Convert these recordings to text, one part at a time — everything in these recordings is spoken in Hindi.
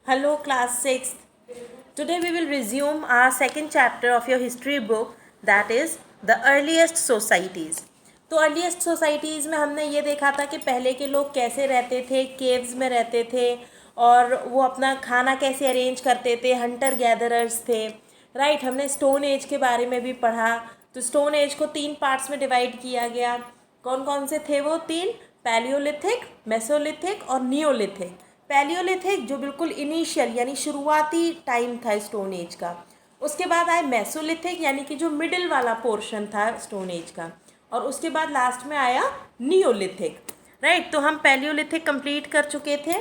Hello, class 6th. Today we will resume our second chapter of your history book, that is the earliest societies. तो अर्लीस्ट सोसाइटीज़ में हमने ये देखा था कि पहले के लोग कैसे रहते थे, केव्स में रहते थे और वो अपना खाना कैसे अरेंज करते थे, हंटर गैदरर्स थे, राइट. हमने स्टोन एज के बारे में भी पढ़ा. तो स्टोन एज को 3 पार्ट्स में डिवाइड किया गया. कौन कौन से थे वो 3? पैलियोलिथिक, मेसोलिथिक और नियोलिथिक. पैलियोलिथिक जो बिल्कुल इनिशियल यानी शुरुआती टाइम था स्टोन एज का. उसके बाद आए मेसोलिथिक यानी कि जो मिडिल वाला पोर्शन था स्टोन एज का. और उसके बाद लास्ट में आया नियोलिथिक, राइट. तो हम पैलियोलिथिक कंप्लीट कर चुके थे.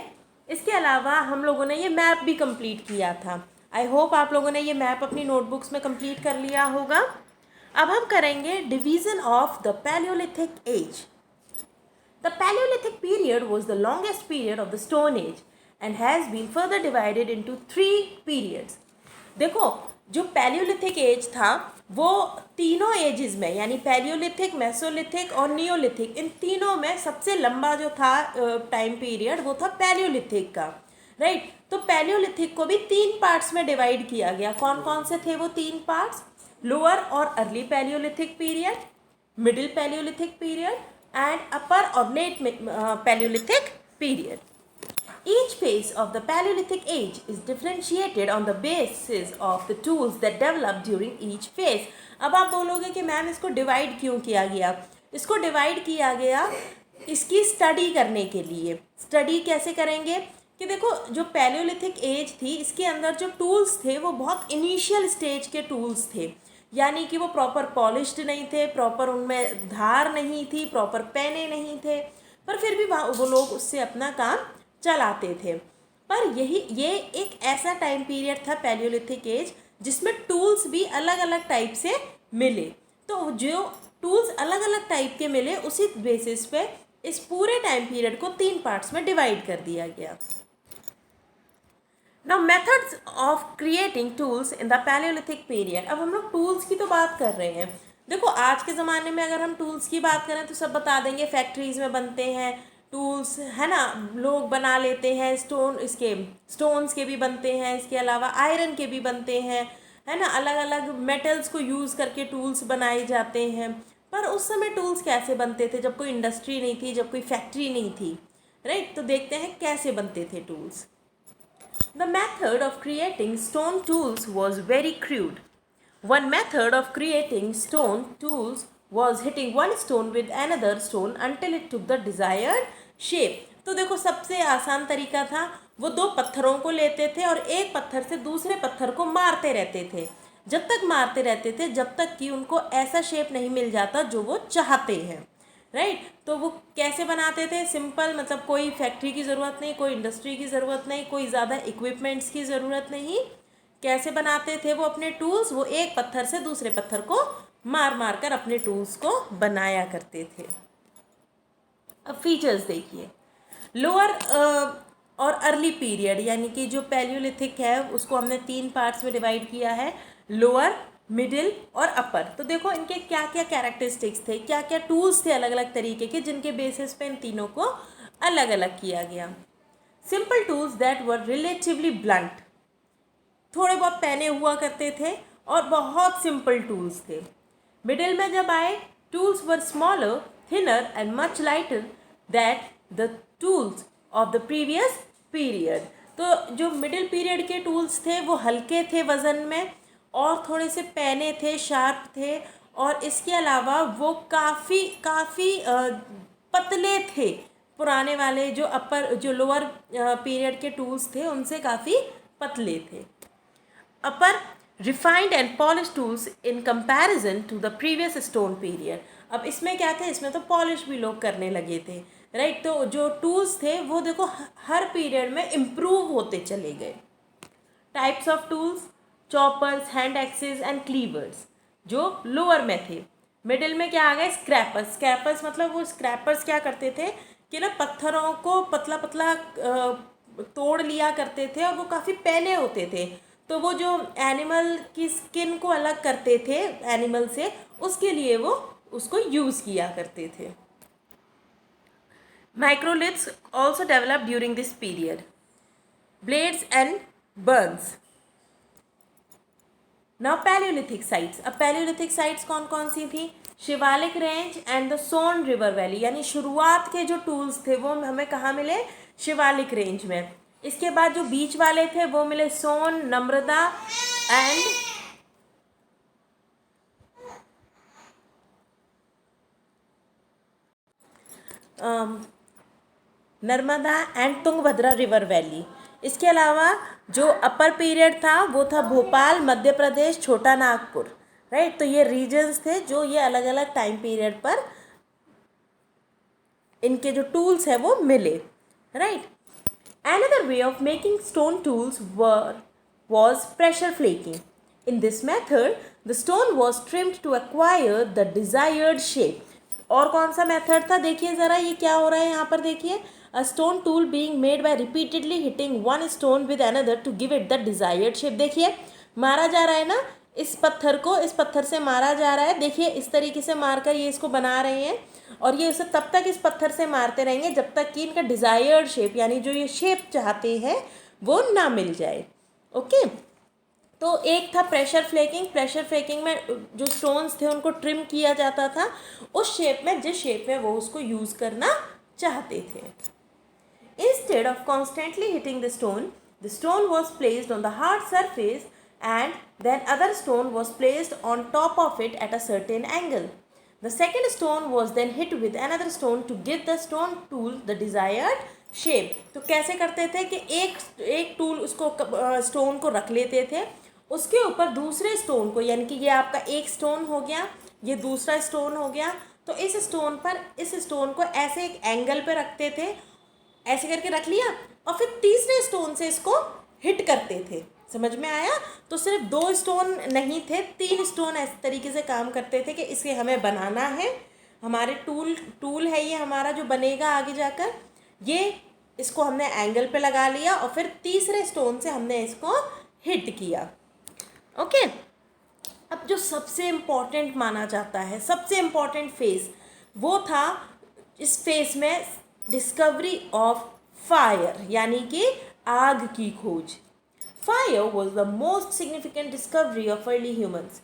इसके अलावा हम लोगों ने ये मैप भी कंप्लीट किया था. आई होप आप लोगों ने ये मैप अपनी नोटबुक्स में कंप्लीट कर लिया होगा. अब हम करेंगे division of the paleolithic age. The Paleolithic period was the longest period of the Stone Age and has been further divided into 3 periods. देखो जो पैलियोलिथिक एज था वो तीनों एजेस में यानी पैलियोलिथिक, मेसोलिथिक और नियोलिथिक, इन तीनों में सबसे लंबा जो था टाइम पीरियड वो था पैलियोलिथिक का, राइट. तो पैलियोलिथिक को भी 3 पार्ट्स में डिवाइड किया गया. कौन कौन से थे वो 3 पार्ट्स? लोअर और early Palaeolithic period, middle Palaeolithic period and upper or late Paleolithic period. Each phase of the Paleolithic age is differentiated on the basis of the tools that developed during each phase. अब आप बोलोगे कि मैम इसको डिवाइड क्यों किया गया? इसको डिवाइड किया गया इसकी स्टडी करने के लिए. स्टडी कैसे करेंगे कि देखो जो पैलियोलिथिक एज थी इसके अंदर जो टूल्स थे वो बहुत इनिशियल स्टेज के टूल्स थे. यानी कि वो प्रॉपर पॉलिश्ड नहीं थे, प्रॉपर उनमें धार नहीं थी, प्रॉपर पेने नहीं थे, पर फिर भी वो लोग उससे अपना काम चलाते थे. पर ये एक ऐसा टाइम पीरियड था पैलियोलिथिक एज जिसमें टूल्स भी अलग अलग टाइप से मिले. तो जो टूल्स अलग अलग टाइप के मिले उसी बेसिस पे इस पूरे टाइम पीरियड को 3 पार्ट्स में डिवाइड कर दिया गया. Now methods of creating tools in the Paleolithic period. अब हम लोग टूल्स की तो बात कर रहे हैं. देखो आज के ज़माने में अगर हम टूल्स की बात करें तो सब बता देंगे फैक्ट्रीज़ में बनते हैं टूल्स, है ना. लोग बना लेते हैं स्टोन्स के भी बनते हैं, इसके अलावा आयरन के भी बनते हैं, है ना. अलग अलग मेटल्स को यूज़ करके टूल्स बनाए जाते हैं. पर उस समय टूल्स कैसे बनते थे जब कोई इंडस्ट्री नहीं थी, जब कोई फैक्ट्री नहीं थी, राइट. तो देखते हैं कैसे बनते थे tools. The method of creating stone tools was very crude. One method of creating stone tools was hitting one stone with another stone until it took the desired shape. तो देखो सबसे आसान तरीका था वो 2 पत्थरों को लेते थे और एक पत्थर से दूसरे पत्थर को मारते रहते थे. जब तक मारते रहते थे जब तक कि उनको ऐसा शेप नहीं मिल जाता जो वो चाहते हैं, राइट. तो वो कैसे बनाते थे? सिंपल, मतलब कोई फैक्ट्री की ज़रूरत नहीं, कोई इंडस्ट्री की ज़रूरत नहीं, कोई ज़्यादा इक्विपमेंट्स की ज़रूरत नहीं. कैसे बनाते थे वो अपने टूल्स? वो एक पत्थर से दूसरे पत्थर को मार मार कर अपने टूल्स को बनाया करते थे. अब फीचर्स देखिए. लोअर और अर्ली पीरियड यानी कि जो पैलियोलिथिक है उसको हमने 3 पार्ट्स में डिवाइड किया है, लोअर, मिडिल और अपर. तो देखो इनके क्या क्या कैरेक्टरिस्टिक्स थे, क्या क्या टूल्स थे अलग अलग तरीके के जिनके बेसिस पे इन तीनों को अलग अलग किया गया. Simple tools that were relatively blunt, थोड़े बहुत पहने हुआ करते थे और बहुत सिंपल टूल्स थे. मिडिल में जब आए tools were smaller, thinner and much lighter that the tools of the previous period. तो जो मिडिल पीरियड के टूल्स थे वो हल्के थे वज़न में और थोड़े से पैने थे, शार्प थे, और इसके अलावा वो काफ़ी पतले थे. पुराने वाले जो लोअर पीरियड के टूल्स थे उनसे काफ़ी पतले थे. Upper refined and polish tools in comparison to the previous stone period. अब इसमें क्या थे? इसमें तो पॉलिश भी लोग करने लगे थे, राइट. तो जो टूल्स थे वो देखो हर पीरियड में इम्प्रूव होते चले गए. Types of tools: choppers, hand axes and cleavers जो लोअर में थे. मिडिल में क्या आ गए? स्क्रैपर्स. स्क्रैपर्स मतलब वो स्क्रैपर्स क्या करते थे कि ना पत्थरों को पतला पतला तोड़ लिया करते थे और वो काफ़ी पैने होते थे. तो वो जो एनिमल की स्किन को अलग करते थे एनिमल से, उसके लिए वो उसको यूज़ किया करते थे. Microliths also develop during this period. blades and burns. Now Paleolithic sites. अब Paleolithic sites कौन कौन सी थी? Shivalik range and the Son river valley, यानी शुरुआत के जो टूल्स थे वो हमें कहाँ मिले? शिवालिक रेंज में. इसके बाद जो बीच वाले थे वो मिले Son, Namrata and Narmada and Tungabhadra river valley. इसके अलावा जो अपर पीरियड था वो था भोपाल, मध्य प्रदेश, छोटा नागपुर. राइट. तो ये रीजन्स थे जो ये अलग अलग टाइम पीरियड पर इनके जो टूल्स है वो मिले. Right. Another way of making stone tools was pressure flaking. In this method, the stone was trimmed to acquire the desired shape. और कौन सा मेथड था? देखिए ज़रा ये क्या हो रहा है यहाँ पर. देखिए, a stone tool being made by repeatedly hitting one stone with another to give it the desired shape. देखिए मारा जा रहा है ना, इस पत्थर को इस पत्थर से मारा जा रहा है. देखिए इस तरीके से मारकर ये इसको बना रहे हैं और ये उसे तब तक इस पत्थर से मारते रहेंगे जब तक कि इनका डिज़ायर्ड शेप, यानी जो ये शेप चाहते हैं वो ना मिल जाए. ओके. तो एक था प्रेशर फ्लेकिंग. प्रेशर फ्लेकिंग में जो स्टोन्स थे उनको ट्रिम किया जाता था उस शेप में जिस शेप में वो उसको यूज़ करना चाहते थे. Instead of constantly hitting the stone was placed on the hard surface and then other stone was placed on top of it at a certain angle. The second stone was then hit with another stone to give the stone tool the desired shape. तो कैसे करते थे कि एक टूल उसको स्टोन को रख लेते थे, उसके ऊपर दूसरे स्टोन को, यानी कि ये आपका एक स्टोन हो गया, ये दूसरा स्टोन हो गया, तो इस स्टोन पर इस स्टोन को ऐसे एक एंगल पे रखते थे, ऐसे करके रख लिया और फिर तीसरे स्टोन से इसको हिट करते थे. समझ में आया? तो सिर्फ 2 स्टोन नहीं थे, 3 स्टोन इस तरीके से काम करते थे कि इसे हमें बनाना है, हमारे टूल है ये हमारा जो बनेगा आगे जाकर, ये इसको हमने एंगल पे लगा लिया और फिर तीसरे स्टोन से हमने इसको हिट किया. ओके. अब जो सबसे इम्पॉर्टेंट माना जाता है, सबसे इम्पॉर्टेंट फेज, वो था इस फेज में डिस्कवरी ऑफ फायर, यानी कि आग की खोज. Fire was the most significant discovery of early humans.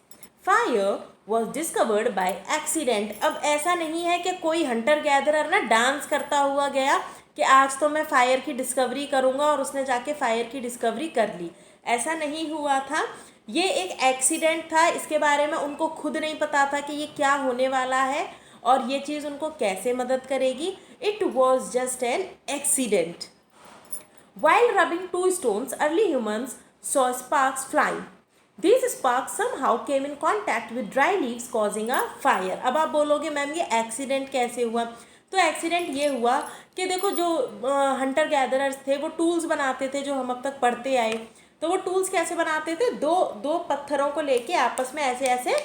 Fire was discovered by accident. अब ऐसा नहीं है कि कोई हंटर गैदरर ना डांस करता हुआ गया कि आज तो मैं फायर की डिस्कवरी करूँगा और उसने जाके फायर की डिस्कवरी कर ली. ऐसा नहीं हुआ था. ये एक एक्सीडेंट था. इसके बारे में उनको खुद नहीं पता था कि ये क्या होने वाला है और ये चीज़ उनको कैसे मदद करेगी. It was just an accident. While rubbing 2 stones, early humans saw sparks flying. These sparks somehow came in contact with dry leaves causing a fire. अब आप बोलोगे मैम ये एक्सीडेंट कैसे हुआ? तो एक्सीडेंट ये हुआ कि देखो जो हंटर गैदरर्स थे वो टूल्स बनाते थे जो हम अब तक पढ़ते आए. तो वो टूल्स कैसे बनाते थे? दो पत्थरों को लेके आपस में ऐसे ऐसे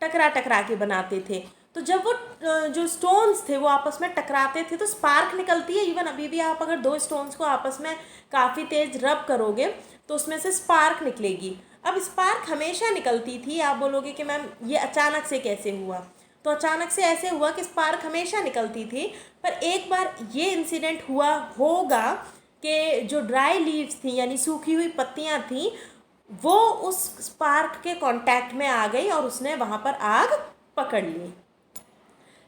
टकरा के बनाते थे. तो जब वो जो स्टोन्स थे वो आपस में टकराते थे तो स्पार्क निकलती है. इवन अभी भी आप अगर 2 स्टोन्स को आपस में काफ़ी तेज़ रब करोगे तो उसमें से स्पार्क निकलेगी. अब स्पार्क हमेशा निकलती थी. आप बोलोगे कि मैम ये अचानक से कैसे हुआ? तो अचानक से ऐसे हुआ कि स्पार्क हमेशा निकलती थी, पर एक बार ये इंसिडेंट हुआ होगा कि जो ड्राई लीव्स थी यानी सूखी हुई पत्तियाँ थीं वो उस स्पार्क के कांटेक्ट में आ गई और उसने वहाँ पर आग पकड़ ली.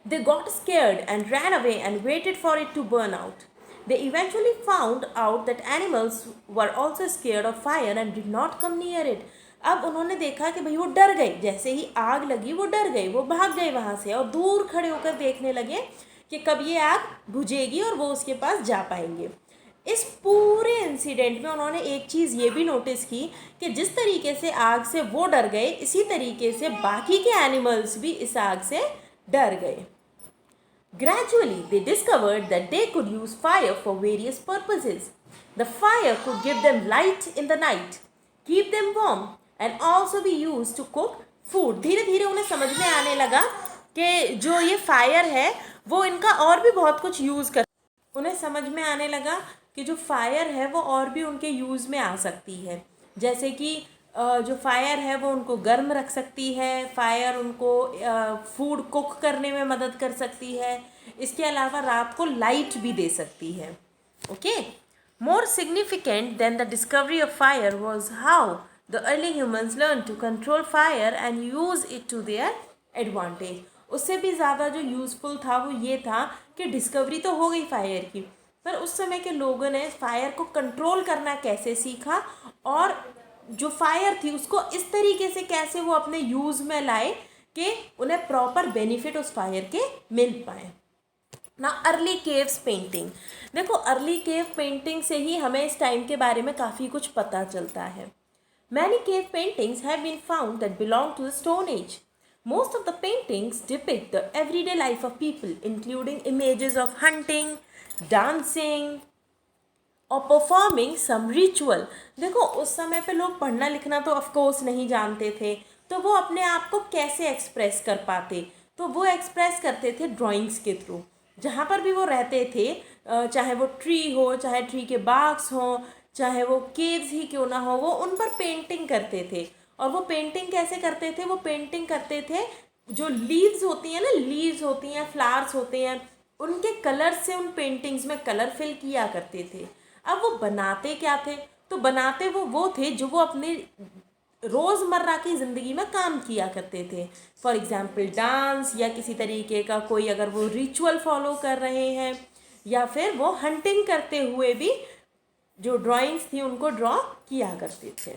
They got scared and ran away and waited for it to burn out. They eventually found out that animals were also scared of fire and did not come near it. अब उन्होंने देखा कि भाई वो डर गए, जैसे ही आग लगी वो डर गए, वो भाग गए वहाँ से और दूर खड़े होकर देखने लगे कि कब ये आग बुझेगी और वो उसके पास जा पाएंगे. इस पूरे इंसिडेंट में उन्होंने एक चीज़ ये भी नोटिस की कि जिस तरीके से आग से वो डर गए इसी तरीके से बाकी के एनिमल्स भी इस आग से डर गए. Gradually, they discovered that they could use fire for various purposes. The fire could give them light in the night, keep them warm, and also be used to cook food. धीरे धीरे उन्हें समझ में आने लगा कि जो ये फायर है वो इनका और भी बहुत कुछ यूज़ कर. उन्हें समझ में आने लगा कि जो फायर है वो और भी उनके यूज़ में आ सकती है. जैसे कि जो फायर है वो उनको गर्म रख सकती है, फायर उनको फूड कुक करने में मदद कर सकती है, इसके अलावा रात को लाइट भी दे सकती है. Okay. More significant than the discovery of fire was how the early humans learned to control fire and use it to their advantage. उससे भी ज़्यादा जो यूज़फुल था वो ये था कि डिस्कवरी तो हो गई फायर की, पर उस समय के लोगों ने फायर को कंट्रोल करना कैसे सीखा और जो फायर थी उसको इस तरीके से कैसे वो अपने यूज़ में लाए कि उन्हें प्रॉपर बेनिफिट उस फायर के मिल पाए ना। अर्ली केव्स पेंटिंग, देखो अर्ली केव पेंटिंग से ही हमें इस टाइम के बारे में काफ़ी कुछ पता चलता है। Many cave paintings have been found that belong to the stone age. Most of the paintings depict the everyday life of people, including images of hunting, dancing, और परफॉर्मिंग सम रिचुअल। देखो उस समय पे लोग पढ़ना लिखना तो ऑफकोर्स नहीं जानते थे, तो वो अपने आप को कैसे एक्सप्रेस कर पाते, तो वो एक्सप्रेस करते थे ड्राइंग्स के थ्रू। जहाँ पर भी वो रहते थे, चाहे वो ट्री हो, चाहे ट्री के बाग्स हों, चाहे वो केव्स ही क्यों ना हो, वो उन पर पेंटिंग करते थे। और वो पेंटिंग कैसे करते थे, वो पेंटिंग करते थे जो लीव्स होती हैं ना, लीव्स होती हैं, फ्लावर्स होते हैं, उनके कलर से उन पेंटिंग्स में कलर फिल किया करते थे। अब वो बनाते क्या थे, तो बनाते वो थे जो वो अपने रोज़मर्रा की ज़िंदगी में काम किया करते थे। फॉर एग्ज़ाम्पल डांस या किसी तरीके का कोई अगर वो रिचुअल फॉलो कर रहे हैं, या फिर वो हंटिंग करते हुए भी जो ड्राइंग्स थी उनको ड्रॉ किया करते थे।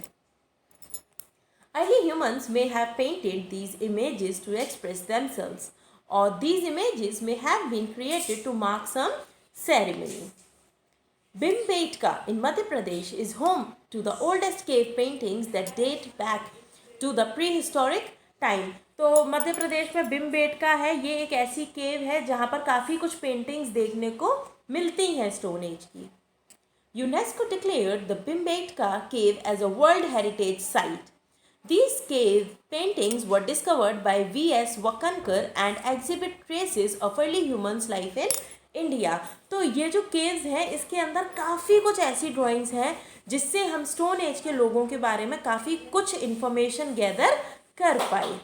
Early humans may have painted these images to express themselves, or these images may have been created to mark some ceremony. Bhimbetka in Madhya Pradesh is home to the oldest cave paintings that date back to the prehistoric time. तो मध्य प्रदेश में भीमबेटका है, ये एक ऐसी केव है जहाँ पर काफ़ी कुछ पेंटिंग्स देखने को मिलती हैं स्टोन एज की। UNESCO declared the Bhimbetka cave as a World Heritage Site. These cave paintings were discovered by V.S. Wakankar and exhibit traces of early humans' life in India. तो ये जो caves हैं इसके अंदर काफ़ी कुछ ऐसी ड्राइंग्स हैं जिससे हम स्टोन एज के लोगों के बारे में काफ़ी कुछ इंफॉर्मेशन गैदर कर पाए।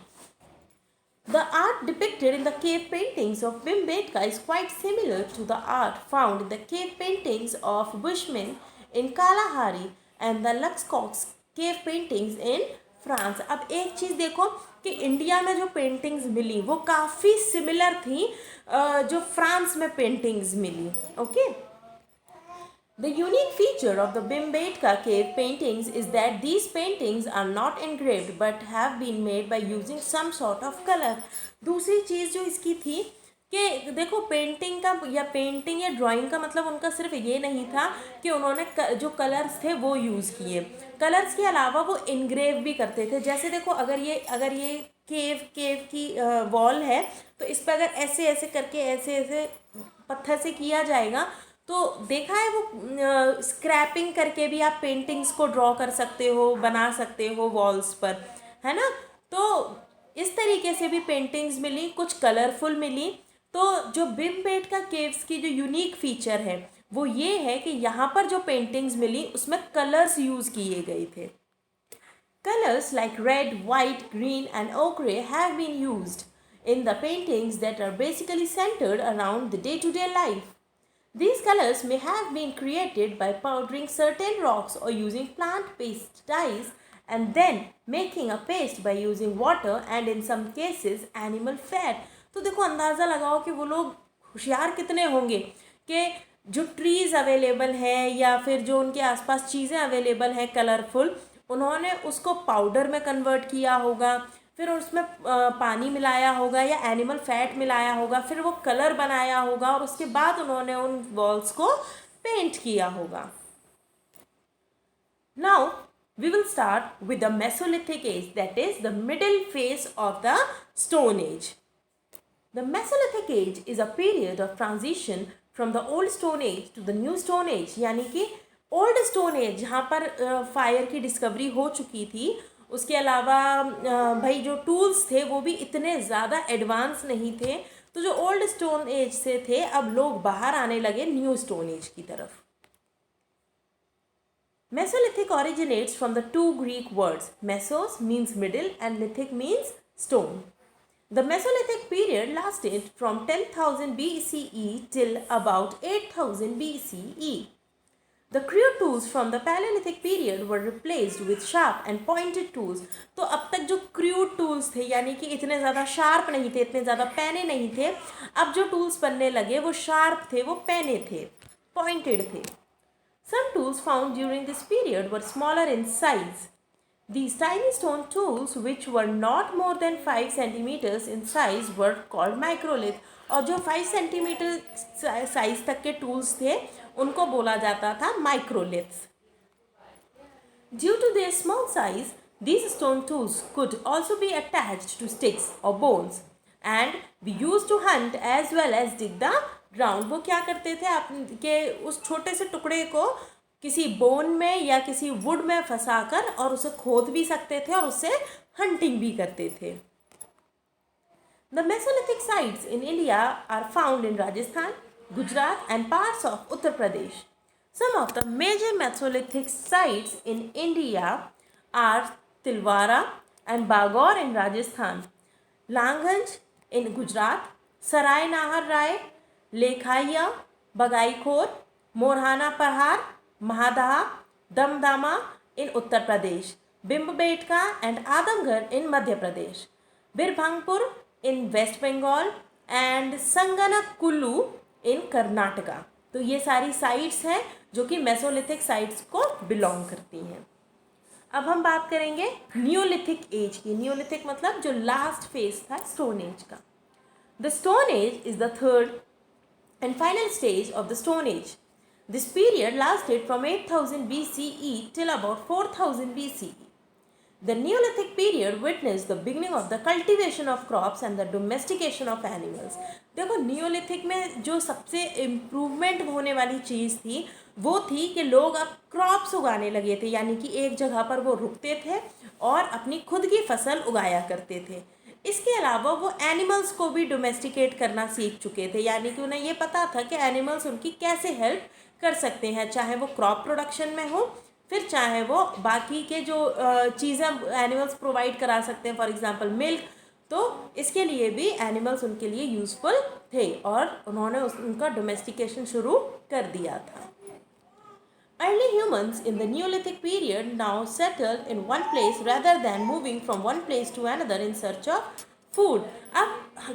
The art depicted in the cave paintings of Bhimbetka is quite similar to the art found in the cave paintings of Bushmen in Kalahari and the Luxcox cave paintings in France. अब एक चीज़ देखो कि इंडिया में जो पेंटिंग्स मिली वो काफ़ी सिमिलर थी जो फ्रांस में पेंटिंग्स मिली। Okay, The unique feature of the Bhimbetka cave paintings is that these paintings are not engraved but have been made by using some sort of color. दूसरी चीज़ जो इसकी थी कि देखो पेंटिंग या ड्राइंग का मतलब उनका सिर्फ ये नहीं था कि उन्होंने जो कलर्स थे वो यूज़ किए, कलर्स के अलावा वो इनग्रेव भी करते थे। जैसे देखो अगर ये केव की वॉल है तो इस पर अगर ऐसे ऐसे करके ऐसे पत्थर से किया जाएगा तो देखा है वो स्क्रैपिंग करके भी आप पेंटिंग्स को ड्रॉ कर सकते हो, बना सकते हो वॉल्स पर, है ना। तो इस तरीके से भी पेंटिंग्स मिली, कुछ कलरफुल मिली। तो जो भीमबेटका केव्स की जो यूनिक फीचर है वो ये है कि यहाँ पर जो पेंटिंग्स मिली उसमें कलर्स यूज़ किए गए थे। Colours like red, white, green and ochre have been used in the paintings that are basically centered around the day-to-day life. These colors may have been created by powdering certain rocks or using plant-based dyes and then making a paste by using water and in some cases animal fat. तो देखो अंदाज़ा लगाओ कि वो लोग होशियार कितने होंगे कि जो ट्रीज़ अवेलेबल हैं या फिर जो उनके आसपास चीज़ें अवेलेबल हैं कलरफुल, उन्होंने उसको पाउडर में कन्वर्ट किया होगा, फिर उसमें पानी मिलाया होगा या एनिमल फैट मिलाया होगा, फिर वो कलर बनाया होगा और उसके बाद उन्होंने उन वॉल्स को पेंट किया होगा। Now we will start with the Mesolithic age, that is the middle phase of the Stone Age. The Mesolithic age is a period of transition from the old Stone Age to the new Stone Age, यानी कि ओल्ड स्टोन एज जहाँ पर फायर की डिस्कवरी हो चुकी थी, उसके अलावा भाई जो टूल्स थे वो भी इतने ज़्यादा एडवांस नहीं थे, तो जो ओल्ड स्टोन एज से थे अब लोग बाहर आने लगे न्यू स्टोन एज की तरफ। Mesolithic originates from the two Greek words. Mesos means middle and lithic means stone. The Mesolithic period lasted from 10,000 BCE till about 8,000 BCE. The crude tools from the Paleolithic period were replaced with sharp and pointed tools. तो अब तक जो crude tools थे यानी कि इतने ज़्यादा sharp नहीं थे, इतने ज़्यादा पैने नहीं थे, अब जो tools बनने लगे वो sharp थे, वो पैने थे, pointed थे. Some tools found during this period were smaller in size. These tiny stone tools, which were not more than 5 centimeters in size, were called microlith. और जो 5 सेंटीमीटर साइज तक के टूल्स थे उनको बोला जाता था microliths. Due to their small size, these stone tools could also be attached to sticks or bones and be used to hunt as well as dig the ground. वो क्या करते थे आपके उस छोटे से टुकड़े को किसी बोन में या किसी वुड में फंसाकर और उसे खोद भी सकते थे और उससे हंटिंग भी करते थे. The Mesolithic sites in India are found in Rajasthan, Gujarat and parts of Uttar Pradesh. Some of the major Mesolithic sites in India are Tilwara and Bagor in Rajasthan, Langhanj in Gujarat, Sarai Nahar Rai, Lekhaiya, Bagaikor, Morhana Pahar, Mahadaha, Damdama in Uttar Pradesh, Bimbetka and Adamgarh in Madhya Pradesh, Birbhangpur in West Bengal and Sanganakulu in Karnataka. तो ये सारी साइट्स हैं जो कि मेसोलिथिक साइट्स को बिलोंग करती हैं. अब हम बात करेंगे न्यूलिथिक एज की. न्यूलिथिक मतलब जो लास्ट फेज था स्टोन एज का. The stone as is the third and final stage of the stone as. This period lasted from 8000 BCE till about 4000 BCE. The Neolithic period witnessed the beginning of the cultivation of crops and the domestication of animals. देखो न्यूलिथिक में जो सबसे इम्प्रूवमेंट होने वाली चीज़ थी वो थी कि लोग अब क्रॉप्स उगाने लगे थे, यानी कि एक जगह पर वो रुकते थे और अपनी खुद की फसल उगाया करते थे. इसके अलावा वो एनिमल्स को भी डोमेस्टिकेट करना सीख चुके थे, यानी कि उन्हें ये पता था कि एनिमल्स उनकी कैसे हेल्प कर सकते हैं, चाहे वो क्रॉप प्रोडक्शन में हो फिर चाहे वो बाकी के जो चीज़ें एनिमल्स प्रोवाइड करा सकते हैं, फॉर एग्जांपल मिल्क. तो इसके लिए भी एनिमल्स उनके लिए यूज़फुल थे और उन्होंने उनका डोमेस्टिकेशन शुरू कर दिया था. Early humans in the Neolithic period now settled in one place rather than moving from one place to another in search of food. अब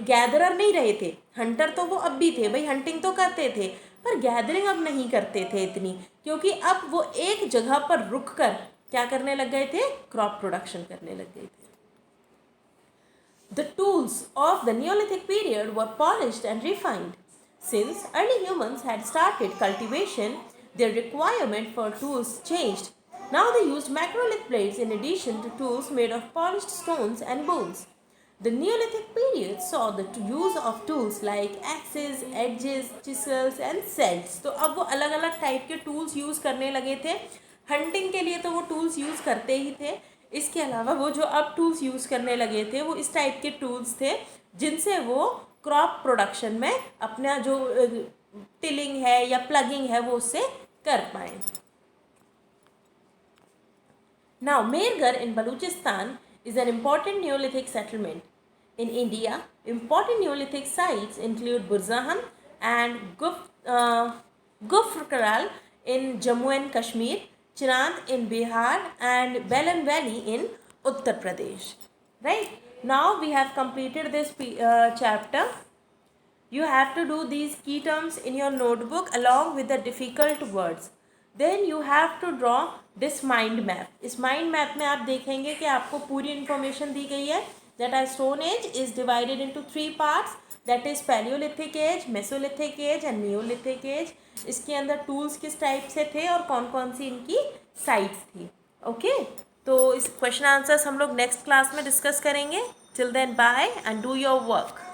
गैदरर नहीं रहे थे, हंटर तो वो अब भी थे, भाई हंटिंग तो करते थे पर गैदरिंग अब नहीं करते थे इतनी, क्योंकि अब वो एक जगह पर रुक कर क्या करने लग गए थे, क्रॉप प्रोडक्शन करने लग गए थे. The tools of the Neolithic period were polished and refined. Since early humans had started cultivation, their requirement for tools changed. Now they used macrolith blades in addition to tools made of polished stones and bones. The Neolithic period saw the use of tools like axes, edges, chisels and celts. तो अब वो अलग अलग टाइप के टूल्स यूज़ करने लगे थे. हंटिंग के लिए तो वो टूल्स यूज़ करते ही थे, इसके अलावा वो जो अब टूल्स यूज़ करने लगे थे वो इस टाइप के टूल्स थे जिनसे वो क्रॉप प्रोडक्शन में अपना जो टिलिंग है या प्लगिंग है वो उससे कर पाए. Now Mehrgarh in Balochistan is an important Neolithic settlement. In India, important Neolithic sites include Burzahan and Gufrkaral in Jammu and Kashmir, Chirand in Bihar and Belan Valley in Uttar Pradesh. Right? Now we have completed this chapter. You have to do these key terms in your notebook along with the difficult words. Then you have to draw this mind map. इस mind map में आप देखेंगे कि आपको पूरी information दी गई है that our stone age is divided into 3 parts, that is Paleolithic age, Mesolithic age and Neolithic age. इसके अंदर tools किस टाइप से थे और कौन कौन सी इनकी sites थी. ओके तो इस क्वेश्चन आंसर्स हम लोग नेक्स्ट क्लास में डिस्कस करेंगे. Till then, bye and do your work.